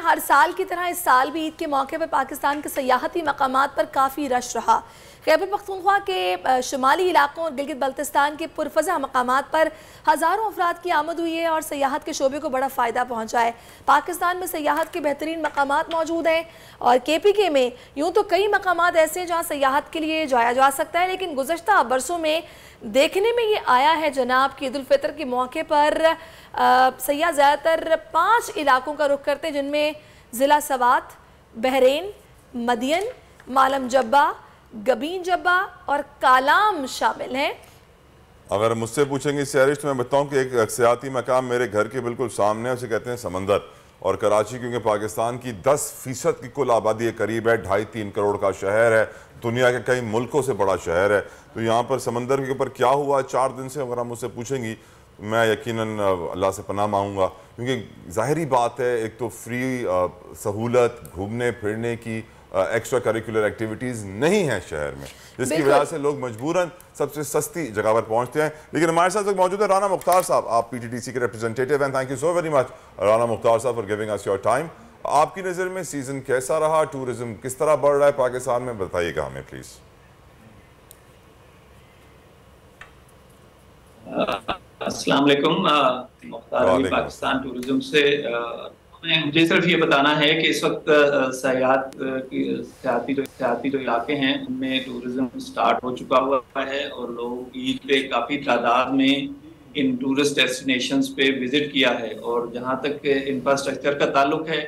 हर साल की तरह इस साल भी ईद के मौके पर पाकिस्तान के सयाहती मकामात पर काफ़ी रश रहा। खैबर पख्तूनख्वा के शुमाली इलाकों और गिलगित बल्तिस्तान के पुरफज़ा मकामात पर हज़ारों अफराद की आमद हुई है और सयाहत के शोबे को बड़ा फ़ायदा पहुँचा है। पाकिस्तान में सयाहत के बेहतरीन मकामात मौजूद हैं और KPK में यूँ तो कई मकामात ऐसे हैं जहाँ सयाहत के लिए जाया जा सकता है, लेकिन गुज़श्ता बरसों में देखने में ये आया है जनाब कि ईद उल फितर के मौके पर सयाह ज़्यादातर 5 इलाकों का रुख करते हैं, जिनमें ज़िला सवात, बहरेन, मदियन, मालम जब्बा, गबीन जब्बा और कालाम शामिल हैं। अगर मुझसे पूछेंगे सैरिश तो मैं बताऊं कि एक सियाती मकाम मेरे घर के बिल्कुल सामने है, उसे कहते हैं समंदर। और कराची क्योंकि पाकिस्तान की 10% की कुल आबादी के करीब है, 2.5-3 करोड़ का शहर है, दुनिया के कई मुल्कों से बड़ा शहर है। तो यहाँ पर समंदर के ऊपर क्या हुआ 4 दिन से, अगर आप मुझसे पूछेंगी मैं यकीनन अल्लाह से पनाह मांगूंगा, क्योंकि ज़ाहिरी बात है एक तो फ्री सहूलत घूमने फिरने की एक्स्ट्रा करिकुलर एक्टिविटीज़ नहीं है शहर में, जिसकी वजह से लोग मजबूरन सबसे सस्ती जगह पर पहुंचते हैं। लेकिन हमारे साथ मौजूद है राना मुख्तार साहब, आप PTDC के रिप्रेजेंटेटिव हैं। Thank you so very much Rana Mukhtar साहब for giving us your time. आपकी नज़र में सीज़न कैसा रहा, टूरिज्म किस तरह बढ़ रहा है पाकिस्तान में, बताइएगा हमें प्लीज़। अस्सलाम वालेकुम। मुख्तार अली पाकिस्तान टूरिज्म से मुझे सिर्फ ये बताना है कि इस वक्त सियाती जो इलाके हैं उनमें टूरिज्म स्टार्ट हो चुका हुआ है और लोग ईद पे काफ़ी तादाद में इन टूरिस्ट डेस्टिनेशंस पे विजिट किया है। और जहाँ तक इंफ्रास्ट्रक्चर का ताल्लुक है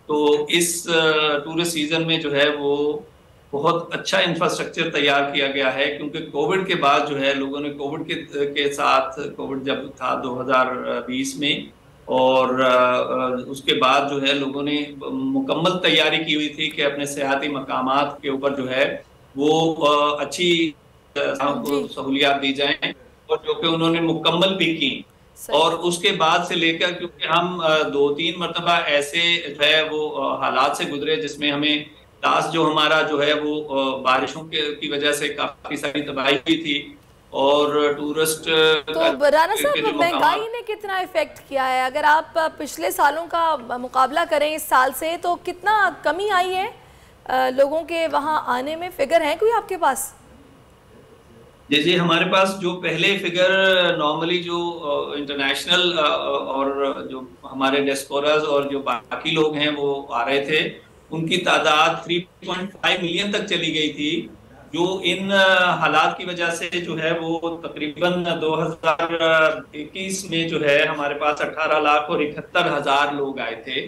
तो इस टूरिस्ट सीजन में जो है वो बहुत अच्छा इंफ्रास्ट्रक्चर तैयार किया गया है, क्योंकि कोविड के बाद जो है लोगों ने कोविड जब था 2020 में, और उसके बाद जो है लोगों ने मुकम्मल तैयारी की हुई थी कि अपने सियाती मकामात के ऊपर जो है वो अच्छी सहूलियात दी जाएं, और जो कि उन्होंने मुकम्मल भी की। और उसके बाद से लेकर, क्योंकि हम 2-3 मरतबा ऐसे जो है वो हालात से गुजरे जिसमें हमें लास्ट जो हमारा जो है वो बारिशों की वजह से काफी सारी तबाही हुई थी और टूरिस्ट। तो राना साहब, महंगाई ने कितना इफेक्ट किया है? अगर आप पिछले सालों का मुकाबला करें इस साल से तो कितना कमी आई है लोगों के वहां आने में? फिगर है कोई आपके पास? जी, हमारे पास जो पहले फिगर नॉर्मली जो इंटरनेशनल और जो हमारे डिस्पोराज और जो बाकी लोग हैं वो आ रहे थे, उनकी तादाद 3.5 मिलियन तक चली गई थी, जो इन हालात की वजह से जो है वो तकरीबन 2021 में जो है हमारे पास 18,71,000 लोग आए थे,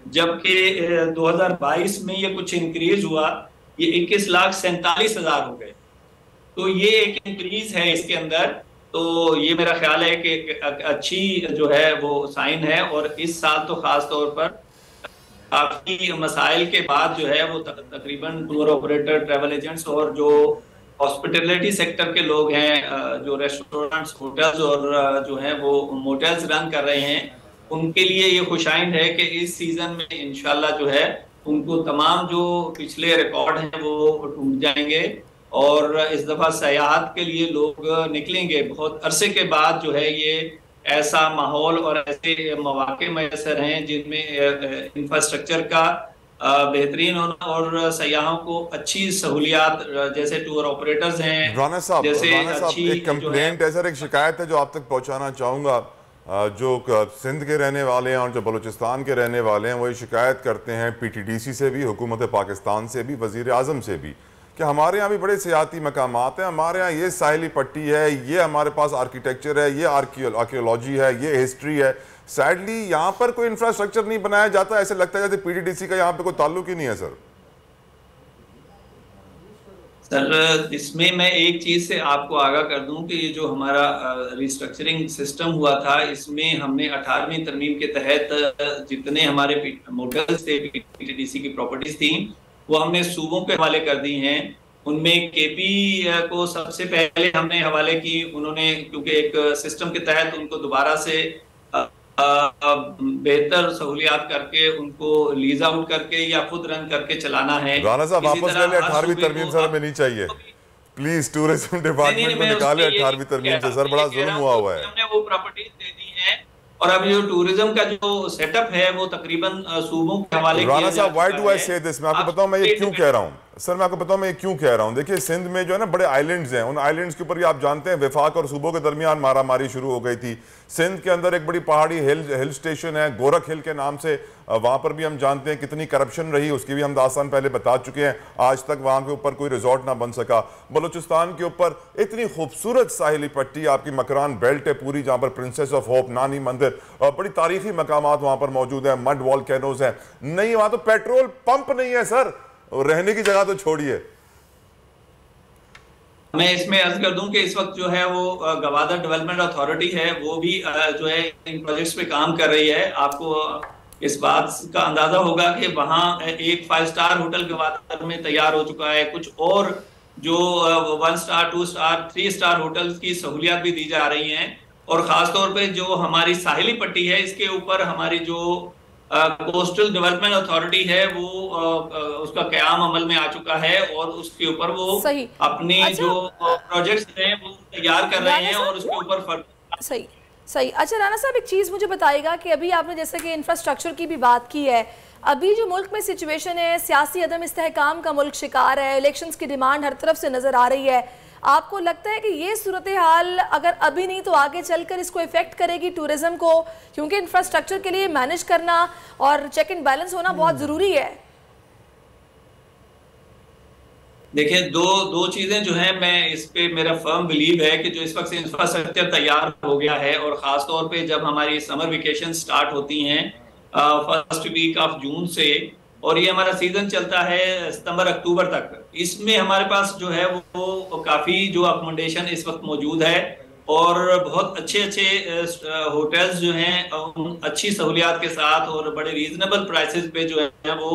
जबकि 2022 में ये कुछ इंक्रीज हुआ, ये 21,47,000 हो गए। तो ये एक इंक्रीज है इसके अंदर। तो ये मेरा ख्याल है कि अच्छी जो है वो साइन है। और इस साल तो खास तौर पर काफी मसाइल के बाद जो है वो तकरीबन टूर ऑपरेटर, ट्रैवल एजेंट्स और जो हॉस्पिटलिटी सेक्टर के लोग हैं, जो रेस्टोरेंट्स, होटल्स और जो है वो मोटेल्स रन कर रहे हैं, उनके लिए ये खुशाइंद है कि इस सीजन में इंशाल्लाह जो है उनको तमाम जो पिछले रिकॉर्ड हैं वो टूट जाएंगे और इस दफा सयाहत के लिए लोग निकलेंगे। बहुत अरसे के बाद जो है ये ऐसा माहौल और ऐसे मौके मैसर हैं जिनमें इंफ्रास्ट्रक्चर का बेहतरीन होना और सयाहों को अच्छी सहूलियात, जैसे टूर ऑपरेटर्स हैं। राना साहब, अच्छी एक कंप्लेंट है सर, एक शिकायत है जो आप तक पहुंचाना चाहूँगा। जो सिंध के रहने वाले हैं और जो बलूचिस्तान के रहने वाले हैं वो ये शिकायत करते हैं PTDC से भी, हुकूमत पाकिस्तान से भी, वज़ीर आज़म से भी, कि हमारे यहाँ भी बड़े सियाती मकामात हैं, हमारे यहाँ ये साहिली पट्टी है, ये हमारे पास आर्किटेक्चर है, ये आर्कियोलॉजी है, ये हिस्ट्री है। सैडली यहाँ पर कोई इंफ्रास्ट्रक्चर नहीं बनाया जाता, ऐसे लगता है जैसे PTDC का यहाँ पे कोई ताल्लुक ही नहीं है। सर इसमें मैं एक चीज से आपको आगाह कर दूं कि ये जो हमारा रिस्ट्रक्चरिंग सिस्टम हुआ था, इसमें हमने 18वीं तरमीम के तहत जितने हमारे मोटल्स थे, PTDC की प्रॉपर्टीज थी, वो हमने सूबों के हवाले कर दी हैं। उनमें KP को सबसे पहले हमने हवाले की, उन्होंने क्योंकि एक सिस्टम के तहत उनको दोबारा से बेहतर सहूलियात करके उनको लीज आउट करके या खुद रन करके चलाना है। राना साहब वापस ले ले 18वीं तरमीम सर हमें नहीं चाहिए प्लीज, टूरिज्म डिपार्टमेंट में निकाले 18वीं तरमीम से सर, बड़ा जुल्म हुआ है। हमने वो प्रॉपर्टीज दे दी हैं और अब जो टूरिज्म का जो सेटअप है वो तकरीबन सूबों के हवाले राणा किया साहब, व्हाई जा डू चुका आई है। से दिस? मैं आपको आप बताऊं मैं ये स्टेट क्यों कह रहा हूं सर, मैं आपको बताऊं मैं ये क्यों कह रहा हूं। देखिए सिंध में जो है ना बड़े आइलैंड्स हैं, उन आइलैंड्स के ऊपर भी आप जानते हैं वफाक और सूबों के दरमियान मारामारी शुरू हो गई थी। सिंध के अंदर एक बड़ी पहाड़ी हिल स्टेशन है गोरख हिल के नाम से, वहां पर भी हम जानते हैं कितनी करप्शन रही, उसकी भी हम दास्तान पहले बता चुके हैं। आज तक वहां के ऊपर कोई रिजॉर्ट ना बन सका। बलूचिस्तान के ऊपर इतनी खूबसूरत साहिली पट्टी आपकी मकरान बेल्ट है पूरी, जहां पर प्रिंसेस ऑफ होप नानी मंदिर और बड़ी तारीखी मकामात वहां पर मौजूद है, मड वॉल्केनोज है। नहीं, वहां तो पेट्रोल पंप नहीं है सर, रहने की जगह तो छोड़िए। मैं इसमें अर्ज कर दूं कि इस वक्त जो है वो गवादर डेवलपमेंट अथॉरिटी है वो भी जो है इन प्रोजेक्ट्स पे काम कर रही है। आपको इस बात का अंदाजा होगा कि वहां एक 5 स्टार होटल गवादर में तैयार हो चुका है, कुछ और जो 1 स्टार 2 स्टार 3 स्टार होटल्स की सहूलियात भी दी जा रही हैं। और खासतौर पे जो हमारी साहिली पट्टी है इसके ऊपर हमारी जो कोस्टल डेवलपमेंट अथॉरिटी है वो उसका क़याम अमल में आ चुका है और उसके ऊपर वो अपने जो प्रोजेक्ट्स हैं वो तैयार कर रहे हैं और उसके ऊपर सही सही। अच्छा राणा साहब, एक चीज़ मुझे बताइएगा कि अभी आपने जैसे कि इंफ्रास्ट्रक्चर की भी बात की है, अभी जो मुल्क में सिचुएशन है, सियासी अदम इस्तेहकाम का मुल्क शिकार है, इलेक्शंस की डिमांड हर तरफ से नज़र आ रही है। आपको लगता है कि ये सूरत हाल अगर अभी नहीं तो आगे चलकर इसको इफेक्ट करेगी टूरिज्म को? क्योंकि इंफ्रास्ट्रक्चर के लिए मैनेज करना और चेक एंड बैलेंस होना बहुत ज़रूरी है। देखिए दो चीजें जो है, मैं इस पे मेरा फर्म बिलीव है कि जो इस वक्त इंफ्रास्ट्रक्चर तैयार हो गया है और खास तौर पे जब हमारी समर वेकेशन स्टार्ट होती हैं फर्स्ट वीक ऑफ जून से, और ये हमारा सीजन चलता है सितंबर अक्टूबर तक, इसमें हमारे पास जो है वो काफी जो अकोमोडेशन इस वक्त मौजूद है और बहुत अच्छे होटल्स जो हैं अच्छी सहूलियात के साथ और बड़े रीजनेबल प्राइसेस पे जो है वो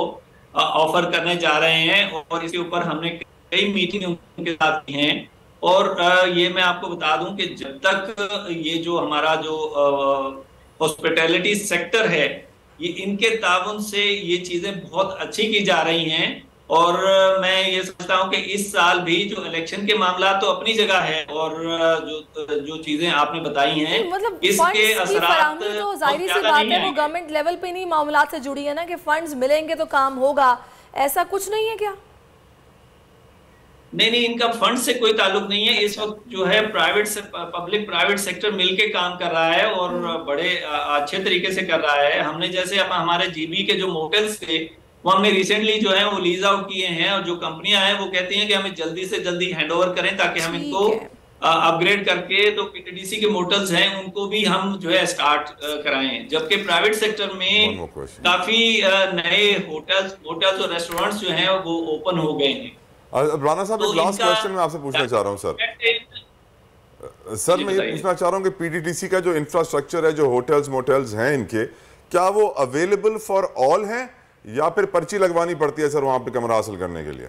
ऑफर करने जा रहे हैं। और इसके ऊपर हमने कई मीटिंग उनके साथ की हैं। और ये मैं आपको बता दूं कि जब तक ये जो हमारा जो हॉस्पिटैलिटी सेक्टर है, ये इनके ताउन से ये चीजें बहुत अच्छी की जा रही हैं। और मैं ये समझता हूं कि इस साल भी जो इलेक्शन के मामला तो अपनी जगह है और जो चीजें आपने बताई हैं मतलब इसके असरात तो जाहिर सी बात है वो गवर्नमेंट लेवल पे नहीं मामला से जुड़ी है ना, कि फंड्स मिलेंगे तो काम होगा, ऐसा कुछ नहीं है क्या? नहीं, इनका फंड से कोई ताल्लुक नहीं है। इस वक्त जो है प्राइवेट से पब्लिक प्राइवेट सेक्टर मिलके काम कर रहा है और बड़े अच्छे तरीके से कर रहा है। हमने जैसे हमारे जीबी के जो मोटेल्स थे वो हमने रिसेंटली जो है वो लीज आउट किए हैं और जो कंपनियां हैं वो कहती हैं कि हमें जल्दी से जल्दी हैंडओवर करें ताकि हम इनको अपग्रेड करके तो पीटीडीसी के मोटल्स हैं उनको भी हम जो है स्टार्ट कराएं। जबकि प्राइवेट सेक्टर में काफी नए होटल्स और रेस्टोरेंट्स जो हैं वो ओपन हो गए हैं। राणा साहब, एक लास्ट क्वेश्चन मैं आपसे पूछना चाह रहा हूं सर मैं ये पूछना चाह रहा हूं कि पीटीटीसी का जो इंफ्रास्ट्रक्चर है, जो होटल्स मोटेल्स हैं इनके, क्या वो अवेलेबल फॉर ऑल हैं या फिर पर्ची लगवानी पड़ती है सर वहां पे कमरा हासिल करने के लिए?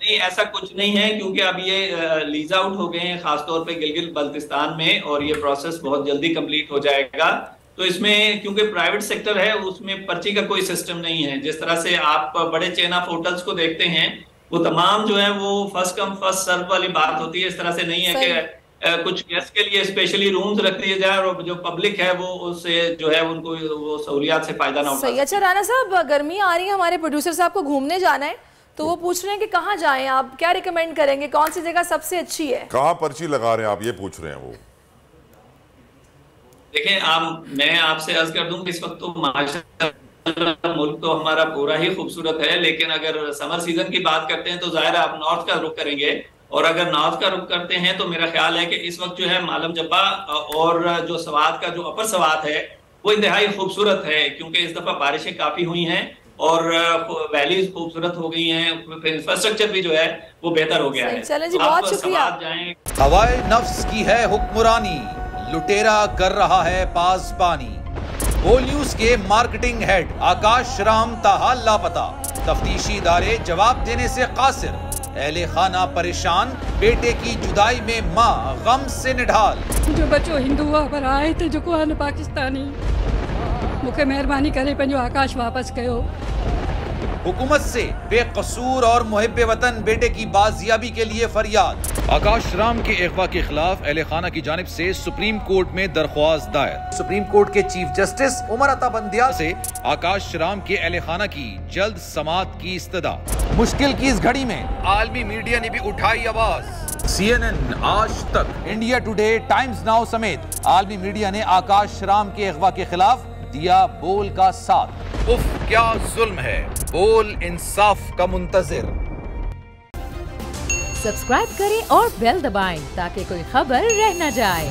नहीं, ऐसा कुछ नहीं है क्योंकि अब ये लीज आउट हो गए हैं खासतौर पे गिलगित बल्तिस्तान में और ये प्रोसेस बहुत जल्दी कंप्लीट हो जाएगा। तो इसमें क्योंकि प्राइवेट सेक्टर है उसमें पर्ची का कोई सिस्टम नहीं है। जिस तरह से आप बड़े चेन ऑफ होटल्स को देखते हैं वो तमाम जो है वो फर्स्ट कम फर्स्ट सर्व वाली बात होती है। इस तरह से नहीं है कि कुछ गेस्ट के लिए स्पेशली रूम्स रख दिए जाए और जो पब्लिक है वो उससे जो है उनको वो सहूलियात से फायदा ना उठा। अच्छा राणा साहब, गर्मी आ रही है, हमारे प्रोड्यूसर साहब को घूमने जाना है तो वो पूछ रहे हैं कि कहाँ जाएं, आप क्या रिकमेंड करेंगे, कौन सी जगह सबसे अच्छी है? कहाँ पर्ची लगा रहे हैं आप, ये पूछ रहे हैं वो। देखिए मैं आपसे अर्ज कर दूं कि इस वक्त तो माशाअल्लाह मुल्क तो हमारा पूरा ही खूबसूरत है, लेकिन अगर समर सीजन की बात करते हैं तो जाहिर है आप नॉर्थ का रुख करेंगे। और अगर नॉर्थ का रुख करते हैं तो मेरा ख्याल है कि इस वक्त जो है मालम जब्बा और जो सवात का जो अपर सवात है वो इंतहाई खूबसूरत है क्योंकि इस दफा बारिशें काफी हुई हैं और वैलीज खूबसूरत हो गई हैं, फिर इंफ्रास्ट्रक्चर भी जो है वो बेहतर हो गया है। चलें जी, बहुत शुक्रिया। हवाए नफ्स की है हुक्मरानी, लुटेरा कर रहा है पासबानी। बोल न्यूज के मार्केटिंग हेड आकाश राम ताहा लापता, तफ्तीशी इदारे जवाब देने से कासिर, अहले खाना परेशान, बेटे की जुदाई में माँ गम से निढाल। जो बच्चो हिंदू पर आए थे जो को पाकिस्तानी, मुझे मेहरबानी करे पंहिंजो आकाश वापस कयो। हुकूमत से बेकसूर और मुहिब्बे वतन बेटे की बाजियाबी के लिए फरियाद। आकाश राम के अगवा के खिलाफ अहले खाना की जानिब से सुप्रीम कोर्ट में दरख्वास्त दायर। सुप्रीम कोर्ट के चीफ जस्टिस उमर अता बंदियाल से आकाश राम के अहले खाना की जल्द समाअत की इस्तदा। मुश्किल की इस घड़ी में आलमी मीडिया ने भी उठाई आवाज। CNN, आज तक, इंडिया टुडे, टाइम्स नाउ समेत आलमी मीडिया ने आकाश राम के अगवा के खिलाफ दिया बोल का साथ। उफ क्या जुल्म है, बोल इंसाफ का मुंतजिर। सब्सक्राइब करें और बेल दबाएं ताकि कोई खबर रह न जाए।